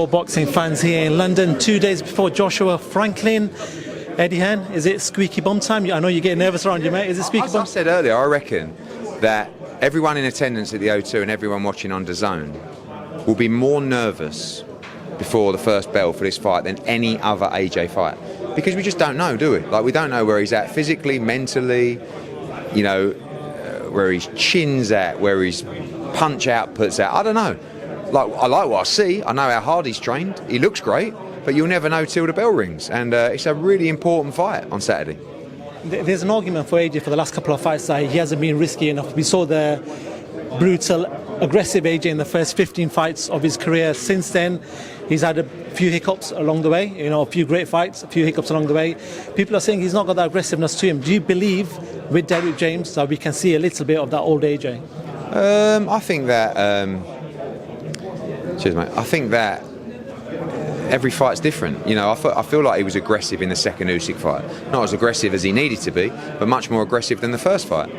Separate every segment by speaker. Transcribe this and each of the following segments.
Speaker 1: for boxing fans here in London, 2 days before Joshua Franklin. Eddie Hearn, is it squeaky bum time? I know you get nervous around you, mate. Is it squeaky bum?
Speaker 2: As I said earlier, I reckon that everyone in attendance at the O2 and everyone watching on DAZN will be more nervous before the first bell for this fight than any other AJ fight, because we just don't know, do we? Like, we don't know where he's at physically, mentally, you know, where his chin's at, where his punch output's at. I don't know. Like, I like what I see. I know how hard he's trained. He looks great, but you'll never know till the bell rings. And it's a really important fight on Saturday.
Speaker 1: There's an argument for AJ for the last couple of fights that he hasn't been risky enough. We saw the brutal, aggressive AJ in the first 15 fights of his career. Since then, he's had a few hiccups along the way, you know, a few great fights, a few hiccups along the way. People are saying he's not got that aggressiveness to him. Do you believe with Derrick James that we can see a little bit of that old AJ?
Speaker 2: I think that... cheers, mate. I think that every fight's different. You know, I feel like he was aggressive in the second Usyk fight. Not as aggressive as he needed to be, but much more aggressive than the first fight.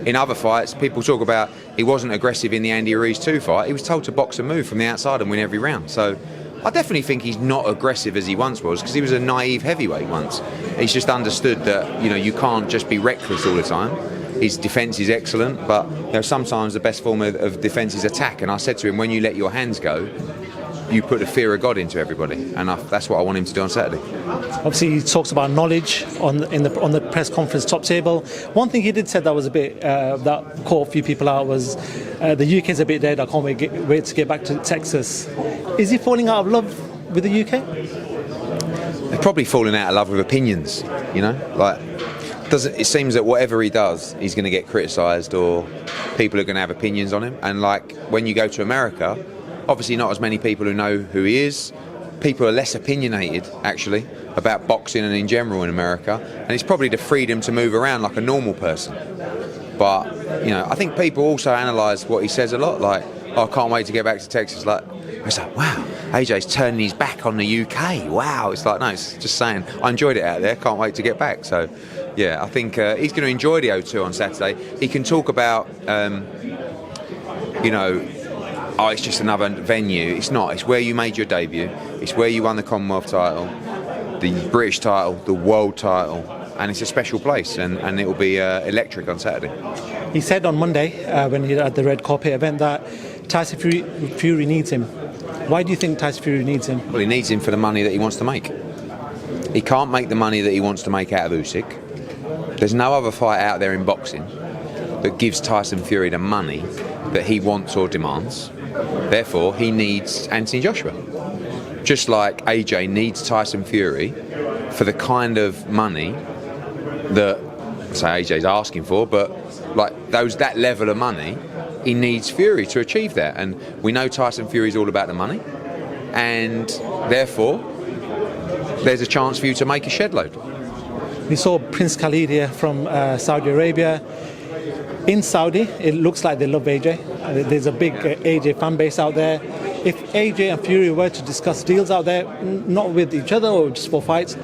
Speaker 2: In other fights, people talk about he wasn't aggressive in the Andy Ruiz 2 fight. He was told to box and move from the outside and win every round. So I definitely think he's not aggressive as he once was, because he was a naive heavyweight once. He's just understood that, you know, you can't just be reckless all the time. His defence is excellent, but you know, sometimes the best form of defence is attack. And I said to him, when you let your hands go, you put the fear of God into everybody, and that's what I want him to do on Saturday.
Speaker 1: Obviously, he talks about knowledge on the press conference top table. One thing he did say that was a bit that caught a few people out was the UK's a bit dead. I can't wait to get back to Texas. Is he falling out of love with the UK?
Speaker 2: They're probably falling out of love with opinions. You know, like it seems that whatever he does, he's going to get criticised, or people are going to have opinions on him. And like when you go to America, obviously not as many people who know who he is. People are less opinionated, actually, about boxing and in general in America. And it's probably the freedom to move around like a normal person. But, you know, I think people also analyse what he says a lot, like, oh, I can't wait to get back to Texas. Like, it's like, wow, AJ's turning his back on the UK. Wow. It's like, no, it's just saying, I enjoyed it out there, can't wait to get back. So, yeah, I think he's going to enjoy the O2 on Saturday. He can talk about, you know, oh, it's just another venue. It's not. It's where you made your debut. It's where you won the Commonwealth title, the British title, the world title, and it's a special place, and it will be electric on Saturday.
Speaker 1: He said on Monday, when he had the red carpet event, that Tyson Fury needs him. Why do you think Tyson Fury needs him?
Speaker 2: Well, he needs him for the money that he wants to make. He can't make the money that he wants to make out of Usyk. There's no other fight out there in boxing that gives Tyson Fury the money that he wants or demands. Therefore, he needs Anthony Joshua. Just like AJ needs Tyson Fury for the kind of money that, say, AJ's asking for, but like that level of money, he needs Fury to achieve that. And we know Tyson Fury's all about the money, and therefore, there's a chance for you to make a shed load.
Speaker 1: We saw Prince Khalid here from Saudi Arabia. In Saudi, it looks like they love AJ. There's a big AJ fan base out there. If AJ and Fury were to discuss deals out there, not with each other or just for fights,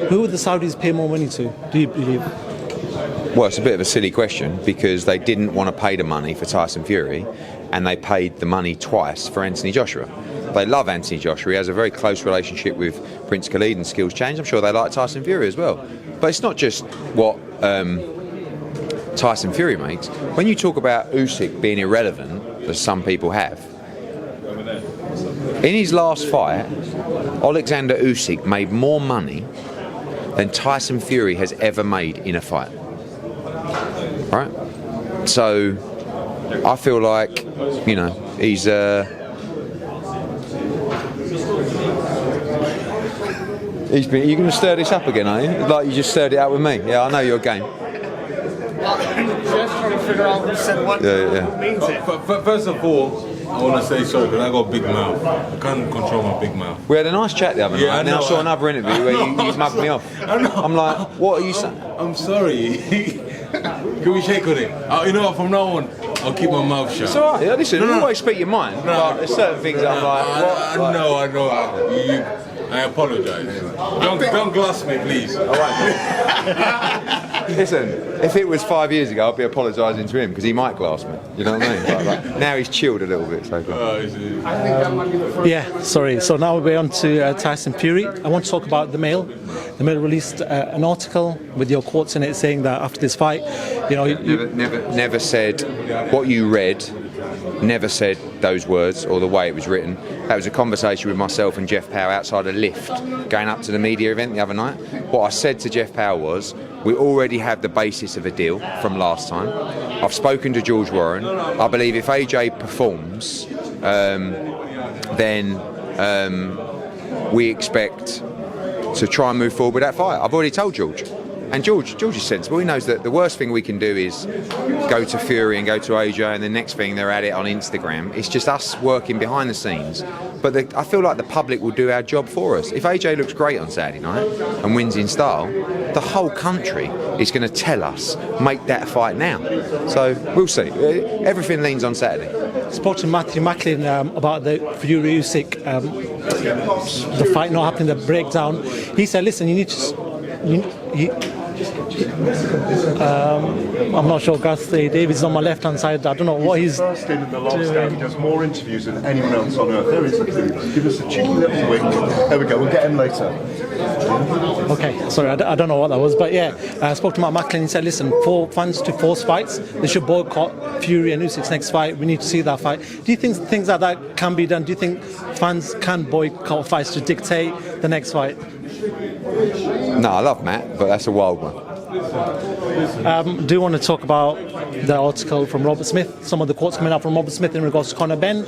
Speaker 1: who would the Saudis pay more money to, do you believe?
Speaker 2: Well, it's a bit of a silly question, because they didn't want to pay the money for Tyson Fury, and they paid the money twice for Anthony Joshua. They love Anthony Joshua. He has a very close relationship with Prince Khalid and Skills Change. I'm sure they like Tyson Fury as well. But it's not just what Tyson Fury makes. When you talk about Usyk being irrelevant, as some people have, in his last fight, Oleksandr Usyk made more money than Tyson Fury has ever made in a fight. Right? So I feel like, you know, he's been. Are you going to stir this up again, are you? Like you just stirred it up with me. Yeah, I know your game.
Speaker 3: Just trying to figure out who said what.
Speaker 2: Yeah.
Speaker 3: Means it.
Speaker 4: First of all, I want to say sorry because I got a big mouth. I can't control my big mouth.
Speaker 2: We had a nice chat the other night, and then I saw another interview where you mugged me off.
Speaker 4: I know.
Speaker 2: I'm like, what are you saying?
Speaker 4: I'm sorry. Can we shake on it? You know what, from now on, I'll keep my mouth shut.
Speaker 2: It's alright, listen, you always speak your mind, but there's certain things that I'm like, what?
Speaker 4: I know. I apologise. Don't glass me, please.
Speaker 2: Alright. Listen, if it was 5 years ago, I'd be apologising to him because he might glass me. You know what I mean? Like, now he's chilled a little bit. So
Speaker 1: Yeah, sorry. So now we're on to Tyson Fury. I want to talk about the Mail. The Mail released an article with your quotes in it saying that after this fight, you know,
Speaker 2: never said what you read. Never said those words or the way it was written. That was a conversation with myself and Jeff Powell outside a lift going up to the media event the other night. What I said to Jeff Powell was, we already have the basis of a deal from last time. I've spoken to George Warren. I believe if AJ performs, then we expect to try and move forward with that fight. I've already told George. And George is sensible. He knows that the worst thing we can do is go to Fury and go to AJ, and the next thing they're at it on Instagram. It's just us working behind the scenes. But I feel like the public will do our job for us. If AJ looks great on Saturday night and wins in style, the whole country is going to tell us, make that fight now. So we'll see. Everything leans on Saturday.
Speaker 1: Spoke to Matthew Macklin about the Fury Usyk, the fight not happening, the breakdown. He said, listen, you need to... I'm not sure. Garth Davies on my left-hand side. I don't know what he's
Speaker 5: first in the last day. He does more interviews than anyone else on earth. There is a clue. Give us a cheeky little wink. There we go. We'll get him later.
Speaker 1: Okay, sorry, I don't know what that was, but yeah, I spoke to Matt Macklin. He said, listen, for fans to force fights, they should boycott Fury and Usyk's next fight. We need to see that fight. Do you think things like that can be done? Do you think fans can boycott fights to dictate the next fight?
Speaker 2: No, I love Matt, but that's a wild one.
Speaker 1: Do you want to talk about the article from Robert Smith, some of the quotes coming out from Robert Smith in regards to Conor Benn?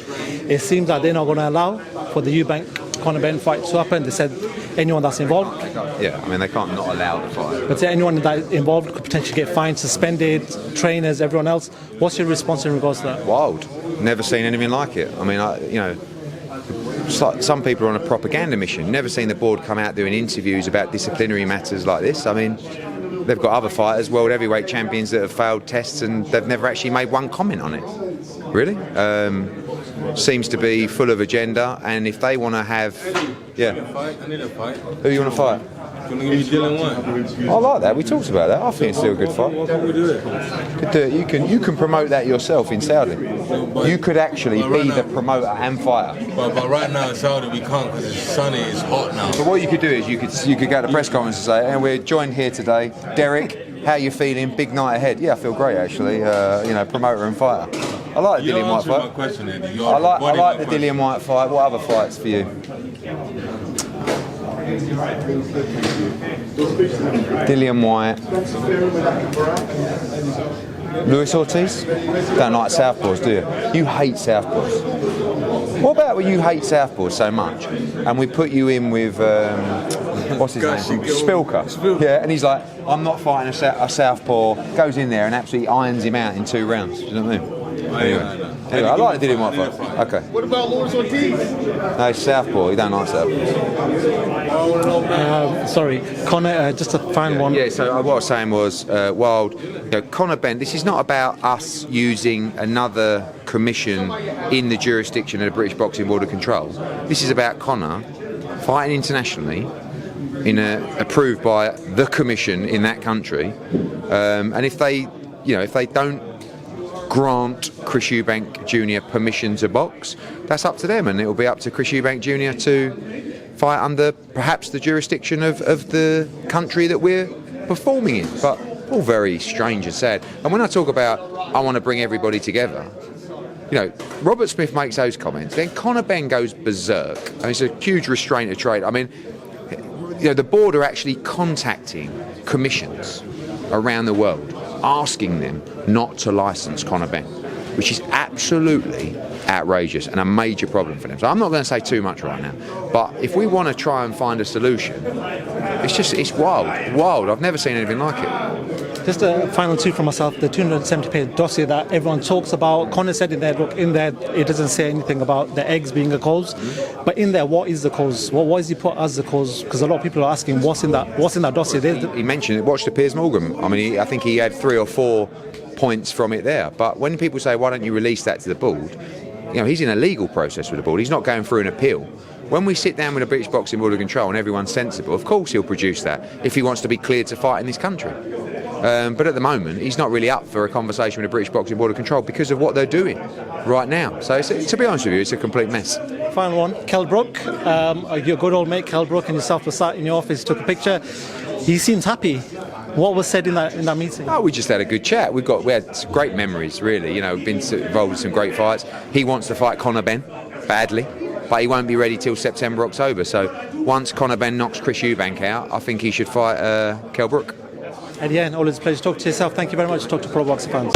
Speaker 1: It seems that they're not going to allow for the Eubank Conor Benn fight to happen. They said anyone that's involved.
Speaker 2: Yeah, I mean, they can't not allow the fight.
Speaker 1: But anyone that's involved could potentially get fined, suspended, trainers, everyone else. What's your response in regards to that?
Speaker 2: Wild. Never seen anything like it. I mean, some people are on a propaganda mission. Never seen the board come out doing interviews about disciplinary matters like this. I mean, they've got other fighters, world heavyweight champions that have failed tests and they've never actually made one comment on it. Really? Seems to be full of agenda, and if they want to have... Yeah.
Speaker 4: I need a fight.
Speaker 2: Who you want to fight?
Speaker 4: Gonna give me Dylan one.
Speaker 2: I like that. We talked about that. I think it's still a good fight.
Speaker 4: Why can't we do it?
Speaker 2: Could do it. You can promote that yourself in Saudi. You could actually be the promoter and fighter.
Speaker 4: But right now in Saudi we can't because it's sunny, it's hot now.
Speaker 2: But what you could do is you could go to the press conference and say, and we're joined here today, Derek, how you feeling? Big night ahead. Yeah, I feel great actually. Promoter and fighter. I like the Dillian White fight.
Speaker 4: My question, Eddie.
Speaker 2: I like the Dillian White fight. What other fights for you? Dillian White. Luis Ortiz? Don't like southpaws, do you? You hate southpaws. What about when you hate southpaws so much and we put you in with what's his name? Spilker. Yeah, and he's like, I'm not fighting a southpaw. Goes in there and absolutely irons him out in 2 rounds. You know what I mean? Anyway, I like the Dillian White fight. Okay.
Speaker 3: What about Luis Ortiz?
Speaker 2: No, he's southpaw. He don't like southpaws.
Speaker 1: Sorry, Conor, just a final one.
Speaker 2: Yeah, so what I was saying was, Conor Benn, this is not about us using another commission in the jurisdiction of the British Boxing Board of Control. This is about Conor fighting internationally, approved by the commission in that country, and if they don't grant Chris Eubank Jr. permission to box, that's up to them, and it will be up to Chris Eubank Jr. to fight under perhaps the jurisdiction of the country that we're performing in. But all very strange and sad. And when I talk about I want to bring everybody together, Robert Smith makes those comments, then Conor Benn goes berserk. I mean, it's a huge restraint of trade. I mean, the board are actually contacting commissions around the world, asking them not to license Conor Benn, which is absolutely outrageous and a major problem for them. So I'm not going to say too much right now, but if we want to try and find a solution, it's wild. I've never seen anything like it.
Speaker 1: Just a final two from myself, the 270-page dossier that everyone talks about. Conor said in there, it doesn't say anything about the eggs being a cause, but in there, what is the cause? What is he put as the cause? Because a lot of people are asking, what's in that dossier?
Speaker 2: He mentioned it. Watch the Piers Morgan. I mean, I think he had 3 or 4 points from it there. But when people say, why don't you release that to the board? He's in a legal process with the board. He's not going through an appeal. When we sit down with the British Boxing Board of Control and everyone's sensible, of course he'll produce that if he wants to be cleared to fight in this country. But at the moment, he's not really up for a conversation with the British Boxing Board of Control because of what they're doing right now. So, to be honest with you, it's a complete mess.
Speaker 1: Final one, Kell Brook. Your good old mate Kell Brook and yourself were sat in your office, took a picture. He seems happy. What was said in that meeting?
Speaker 2: Oh, we just had a good chat. We had some great memories, really. You know, we've been involved in some great fights. He wants to fight Conor Benn badly, but he won't be ready till September, October. So once Conor Benn knocks Chris Eubank out, I think he should fight Kell Brook.
Speaker 1: Eddie Hearn, always a pleasure to talk to yourself. Thank you very much to talk to pro boxing fans.